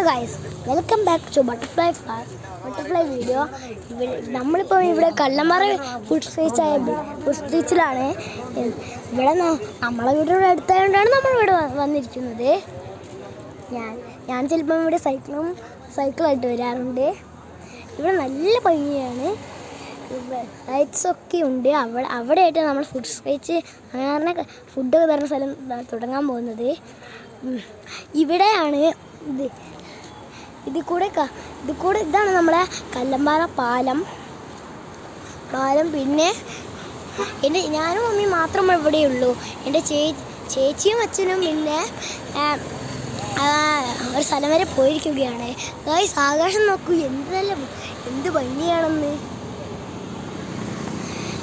Guys, welcome back to butterfly video. നമ്മളിപ്പോൾ ഇവിടെ Kallambara food സ്ട്രീറ്റിലാണ്. ഇവിടെ നമ്മളെ വീടിൻ്റെ അടുത്തായതുകൊണ്ടാണ് നമ്മളിവിടെ വന്നിരിക്കുന്നത്. ഞാൻ ചിലപ്പം ഇവിടെ സൈക്കിളായിട്ട് വരാറുണ്ട്. ഇവിടെ നല്ല ഭംഗിയാണ്, ലൈറ്റ്സൊക്കെ ഉണ്ട്. അവിടെയായിട്ട് നമ്മൾ ഫുഡ് സ്ട്രീറ്റ് അങ്ങനെ ഫുഡൊക്കെ തരുന്ന സ്ഥലം തുടങ്ങാൻ പോകുന്നത്. ഇവിടെയാണ് ഇതാണ് നമ്മളെ കല്ലമ്പാറ പാലം. പിന്നെ ഞാനും മമ്മിയും മാത്രമേ ഇവിടെയുള്ളൂ. എൻ്റെ ചേച്ചിയും അച്ഛനും പിന്നെ ഒരു സ്ഥലം വരെ പോയിരിക്കുകയാണ്. ഗൈസ്, ആകാശം നോക്കൂ, എന്ത് ഭംഗിയാണെന്ന്.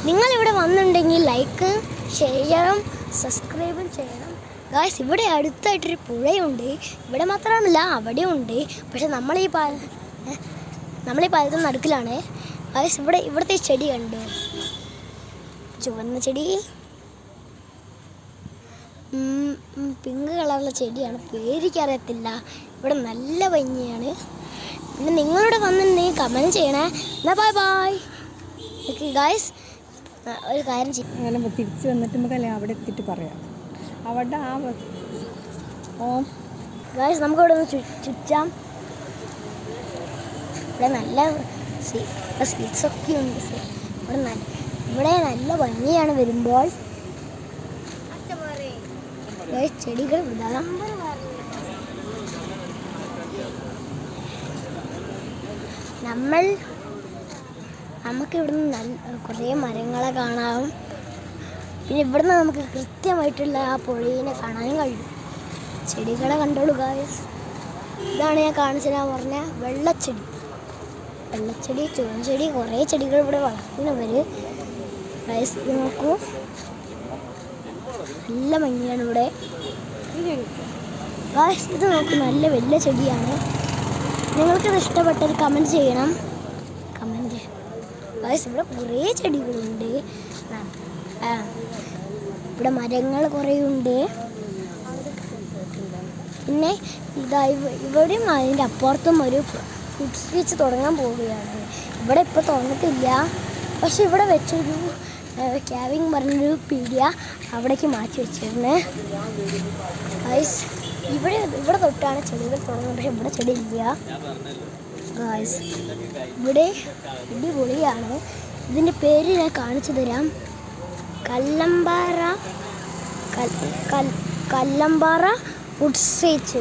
നിങ്ങളിവിടെ വന്നിട്ടുണ്ടെങ്കിൽ ലൈക്ക്, ഷെയറും സബ്സ്ക്രൈബും ചെയ്യണം. ഗായ്സ്, ഇവിടെ അടുത്തായിട്ടൊരു പുഴയുണ്ട്. ഇവിടെ മാത്രമല്ല, അവിടെയും ഉണ്ട്. പക്ഷെ നമ്മളീ പാലത്തിന് നടുക്കിലാണ്. ഗായ്സ്, ഇവിടുത്തെ ചെടി കണ്ടു, ചുവന്ന ചെടി, പിങ്ക് കളറുള്ള ചെടിയാണ്, പേരിക്കറിയത്തില്ല. ഇവിടെ നല്ല ഭംഗിയാണ്. പിന്നെ നിങ്ങളിവിടെ വന്നിട്ടുണ്ടെങ്കിൽ കമൻറ്റ് ചെയ്യണേ. എന്നാൽ ബൈ ബൈ. ഓക്കെ ഗായ്സ്, ഒരു കാര്യം ചെയ്യും, അങ്ങനെ തിരിച്ച് വന്നിട്ട് നമുക്കല്ലേ അവിടെ എത്തിയിട്ട് പറയാം. അവിടെ ഗായ്സ്, നമുക്കിവിടെ ഒന്ന് ചുറ്റാം. ഇവിടെ നല്ല സ്വീറ്റ്സൊക്കെ ഉണ്ട്. ഇവിടെ നല്ല ഭംഗിയാണ് വരുമ്പോൾ. ചെടികൾ വിടാം. നമുക്കിവിടുന്ന് കുറേ മരങ്ങളെ കാണാം. പിന്നെ ഇവിടുന്ന് നമുക്ക് കൃത്യമായിട്ടുള്ള ആ പുഴയെ കാണാനും കഴിയും. ചെടികളെ കണ്ടോളൂ ഗായ്സ്. ഇതാണ് ഞാൻ കാണിച്ചു തരാൻ പറഞ്ഞ വെള്ളച്ചെടി, ചുവൻചെടി, കുറേ ചെടികൾ ഇവിടെ വളർത്തുന്നവർ. ഗായ്സ്, ഇത് നോക്കൂ, നല്ല ഭംഗിയാണ് ഇവിടെ. ഗായ്സ്, ഇത് നോക്കൂ, നല്ല വലിയ ചെടിയാണ്. നിങ്ങൾക്കിത് ഇഷ്ടപ്പെട്ടത് കമൻറ്റ് ചെയ്യണം. ഗായ്സ്, ഇവിടെ കുറേ ചെടികളുണ്ട്. ഇവിടെ മരങ്ങൾ കുറേ ഉണ്ട്. പിന്നെ ഇവിടെയും അതിൻ്റെ അപ്പുറത്തും ഒരു ഫുഡ് സ്ട്രീറ്റ് തുടങ്ങാൻ പോവുകയാണ്. ഇവിടെ ഇപ്പോൾ തുറന്നിട്ടില്ല, പക്ഷെ ഇവിടെ വെച്ചൊരു ക്യാവിങ് പറഞ്ഞൊരു പീഡിയ അവിടേക്ക് മാറ്റി വെച്ചിരുന്നു. ഗായ്സ്, ഇവിടെ തൊട്ടാണ് ചെടികൾ തുടങ്ങുന്നത്, പക്ഷെ ഇവിടെ ചെടി ഇല്ല. ഗായ്സ്, ഇവിടെ അടിപൊളിയാണ്. ഇതിൻ്റെ പേര് ഞാൻ കാണിച്ചു തരാം. Kallambara food street.